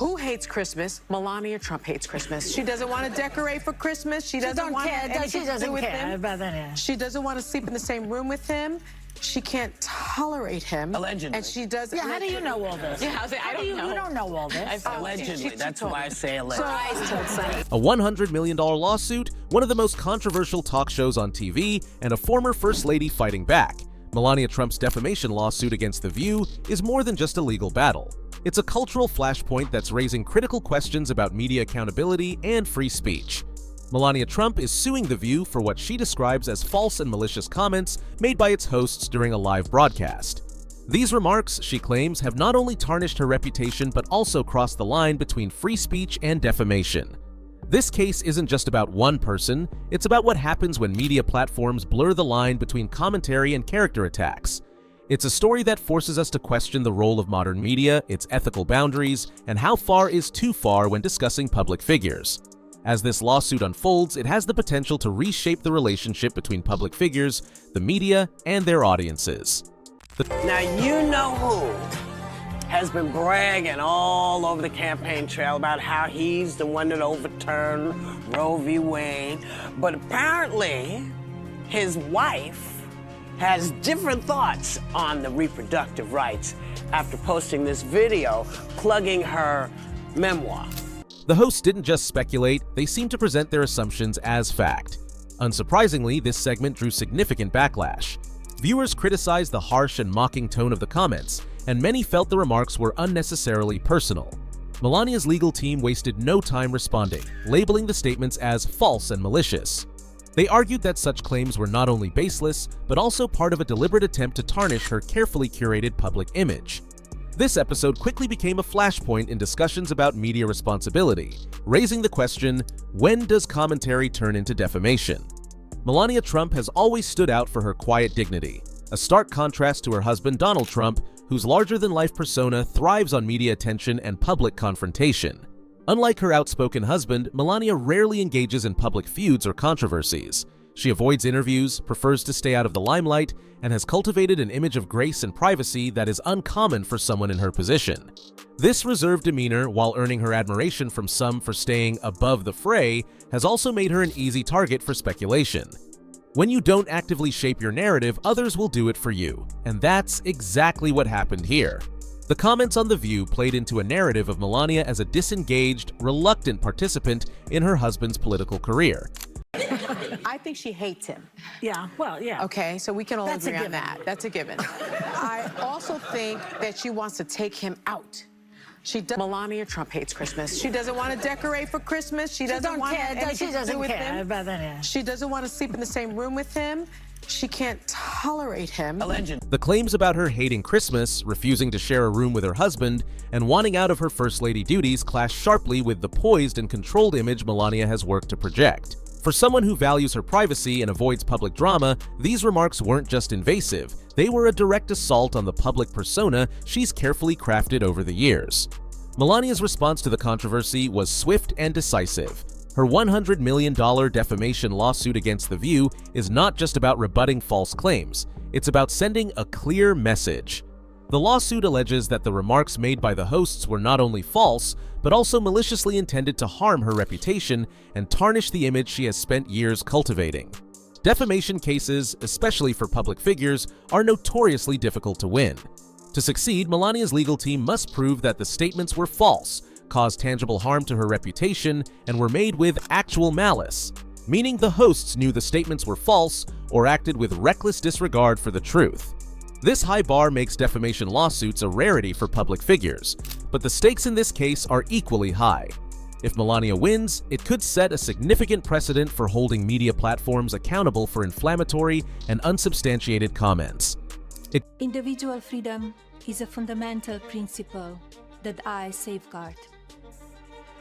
Who hates Christmas? Melania Trump hates Christmas. She doesn't want to decorate for Christmas. She doesn't want anything to do with him. She doesn't want to sleep in the same room with him. She can't tolerate him. Allegedly. And she does. Yeah, how do you know all this? Yeah, I don't know. You don't know all this. Allegedly. That's why I say allegedly. A $100 million lawsuit, one of the most controversial talk shows on TV, and a former First Lady fighting back. Melania Trump's defamation lawsuit against The View is more than just a legal battle. It's a cultural flashpoint that's raising critical questions about media accountability and free speech. Melania Trump is suing The View for what she describes as false and malicious comments made by its hosts during a live broadcast. These remarks, she claims, have not only tarnished her reputation but also crossed the line between free speech and defamation. This case isn't just about one person, it's about what happens when media platforms blur the line between commentary and character attacks. It's a story that forces us to question the role of modern media, its ethical boundaries, and how far is too far when discussing public figures. As this lawsuit unfolds, it has the potential to reshape the relationship between public figures, the media, and their audiences. Now you know who has been bragging all over the campaign trail about how he's the one that overturned Roe v. Wade, but apparently his wife has different thoughts on the reproductive rights after posting this video plugging her memoir. The hosts didn't just speculate, they seemed to present their assumptions as fact. Unsurprisingly, this segment drew significant backlash. Viewers criticized the harsh and mocking tone of the comments, and many felt the remarks were unnecessarily personal. Melania's legal team wasted no time responding, labeling the statements as false and malicious. They argued that such claims were not only baseless, but also part of a deliberate attempt to tarnish her carefully curated public image. This episode quickly became a flashpoint in discussions about media responsibility, raising the question, when does commentary turn into defamation? Melania Trump has always stood out for her quiet dignity, a stark contrast to her husband Donald Trump, whose larger-than-life persona thrives on media attention and public confrontation. Unlike her outspoken husband, Melania rarely engages in public feuds or controversies. She avoids interviews, prefers to stay out of the limelight, and has cultivated an image of grace and privacy that is uncommon for someone in her position. This reserved demeanor, while earning her admiration from some for staying above the fray, has also made her an easy target for speculation. When you don't actively shape your narrative, others will do it for you, and that's exactly what happened here. The comments on The View played into a narrative of Melania as a disengaged, reluctant participant in her husband's political career. I think she hates him. Yeah, well, yeah. Okay, so we can all That's a agree on given. that. That's a given. I also think that she wants to take him out. Melania Trump hates Christmas. She doesn't want to decorate for Christmas. She doesn't want anything to do with him. She doesn't want to sleep in the same room with him. She can't tolerate him. Allegedly. The claims about her hating Christmas, refusing to share a room with her husband, and wanting out of her First Lady duties clash sharply with the poised and controlled image Melania has worked to project. For someone who values her privacy and avoids public drama, these remarks weren't just invasive, they were a direct assault on the public persona she's carefully crafted over the years. Melania's response to the controversy was swift and decisive. Her $100 million defamation lawsuit against The View is not just about rebutting false claims, it's about sending a clear message. The lawsuit alleges that the remarks made by the hosts were not only false, but also maliciously intended to harm her reputation and tarnish the image she has spent years cultivating. Defamation cases, especially for public figures, are notoriously difficult to win. To succeed, Melania's legal team must prove that the statements were false, caused tangible harm to her reputation, and were made with actual malice, meaning the hosts knew the statements were false or acted with reckless disregard for the truth. This high bar makes defamation lawsuits a rarity for public figures, but the stakes in this case are equally high. If Melania wins, it could set a significant precedent for holding media platforms accountable for inflammatory and unsubstantiated comments. Individual freedom is a fundamental principle that I safeguard.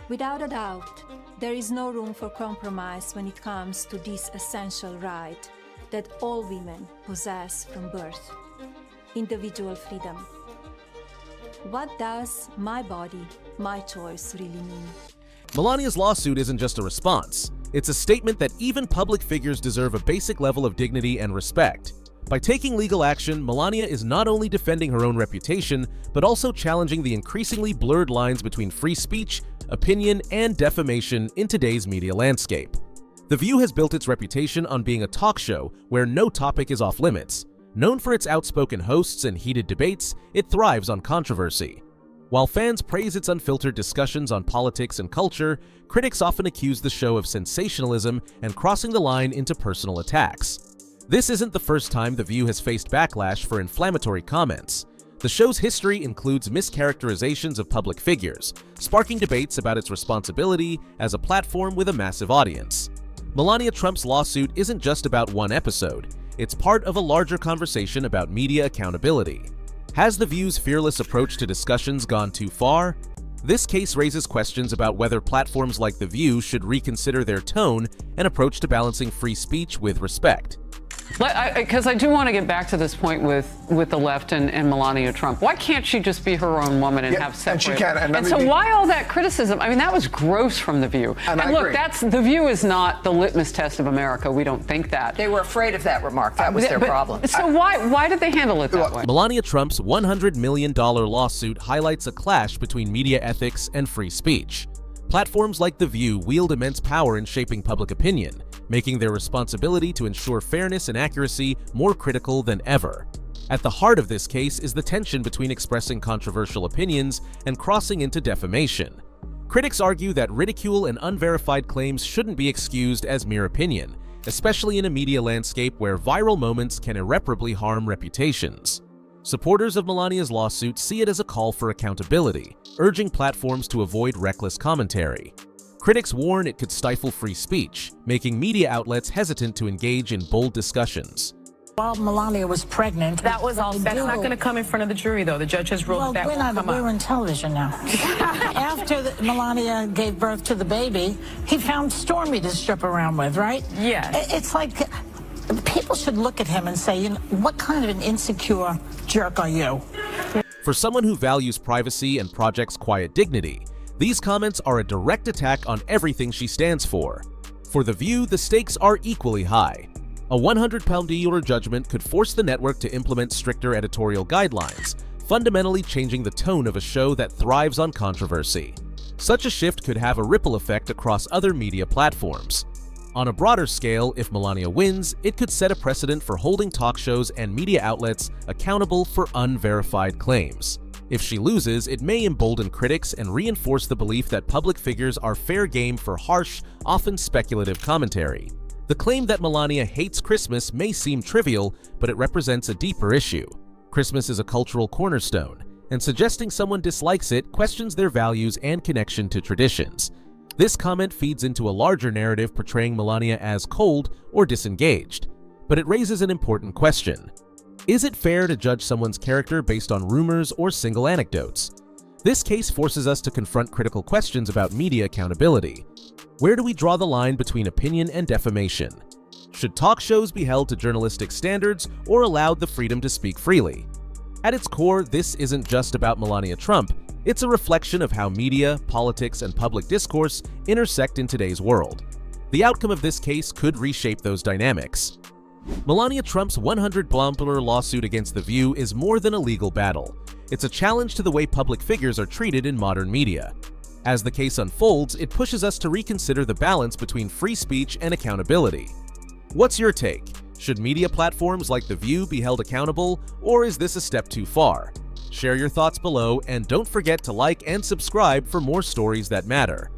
Without a doubt, there is no room for compromise when it comes to this essential right that all women possess from birth: individual freedom. What does my body, my choice really mean? Melania's lawsuit isn't just a response. It's a statement that even public figures deserve a basic level of dignity and respect. By taking legal action, Melania is not only defending her own reputation, but also challenging the increasingly blurred lines between free speech, opinion, and defamation in today's media landscape. The View has built its reputation on being a talk show where no topic is off limits. Known for its outspoken hosts and heated debates, it thrives on controversy. While fans praise its unfiltered discussions on politics and culture, critics often accuse the show of sensationalism and crossing the line into personal attacks. This isn't the first time The View has faced backlash for inflammatory comments. The show's history includes mischaracterizations of public figures, sparking debates about its responsibility as a platform with a massive audience. Melania Trump's lawsuit isn't just about one episode. It's part of a larger conversation about media accountability. Has The View's fearless approach to discussions gone too far? This case raises questions about whether platforms like The View should reconsider their tone and approach to balancing free speech with respect. Because I do want to get back to this point with the left and Melania Trump. Why can't she just be her own woman and have separate? And she can. And so why all that criticism? I mean, that was gross from The View. And look, The View is not the litmus test of America. We don't think that. They were afraid of that remark. That was their problem. So why did they handle it that way? Melania Trump's $100 million lawsuit highlights a clash between media ethics and free speech. Platforms like The View wield immense power in shaping public opinion, making their responsibility to ensure fairness and accuracy more critical than ever. At the heart of this case is the tension between expressing controversial opinions and crossing into defamation. Critics argue that ridicule and unverified claims shouldn't be excused as mere opinion, especially in a media landscape where viral moments can irreparably harm reputations. Supporters of Melania's lawsuit see it as a call for accountability, urging platforms to avoid reckless commentary. Critics warn it could stifle free speech, making media outlets hesitant to engage in bold discussions. While Melania was pregnant, that's not going to come in front of the jury, though. The judge has ruled that won't come up. We're on television now. After Melania gave birth to the baby, he found Stormy to strip around with, right? Yeah. It's like people should look at him and say, you know, what kind of an insecure jerk are you? For someone who values privacy and projects quiet dignity, these comments are a direct attack on everything she stands for. For The View, the stakes are equally high. A £100 judgment could force the network to implement stricter editorial guidelines, fundamentally changing the tone of a show that thrives on controversy. Such a shift could have a ripple effect across other media platforms. On a broader scale, if Melania wins, it could set a precedent for holding talk shows and media outlets accountable for unverified claims. If she loses, it may embolden critics and reinforce the belief that public figures are fair game for harsh, often speculative commentary. The claim that Melania hates Christmas may seem trivial, but it represents a deeper issue. Christmas is a cultural cornerstone, and suggesting someone dislikes it questions their values and connection to traditions. This comment feeds into a larger narrative portraying Melania as cold or disengaged, but it raises an important question. Is it fair to judge someone's character based on rumors or single anecdotes? This case forces us to confront critical questions about media accountability. Where do we draw the line between opinion and defamation? Should talk shows be held to journalistic standards or allowed the freedom to speak freely? At its core, this isn't just about Melania Trump. It's a reflection of how media, politics, and public discourse intersect in today's world. The outcome of this case could reshape those dynamics. Melania Trump's $100 million lawsuit against The View is more than a legal battle. It's a challenge to the way public figures are treated in modern media. As the case unfolds, it pushes us to reconsider the balance between free speech and accountability. What's your take? Should media platforms like The View be held accountable, or is this a step too far? Share your thoughts below, and don't forget to like and subscribe for more stories that matter.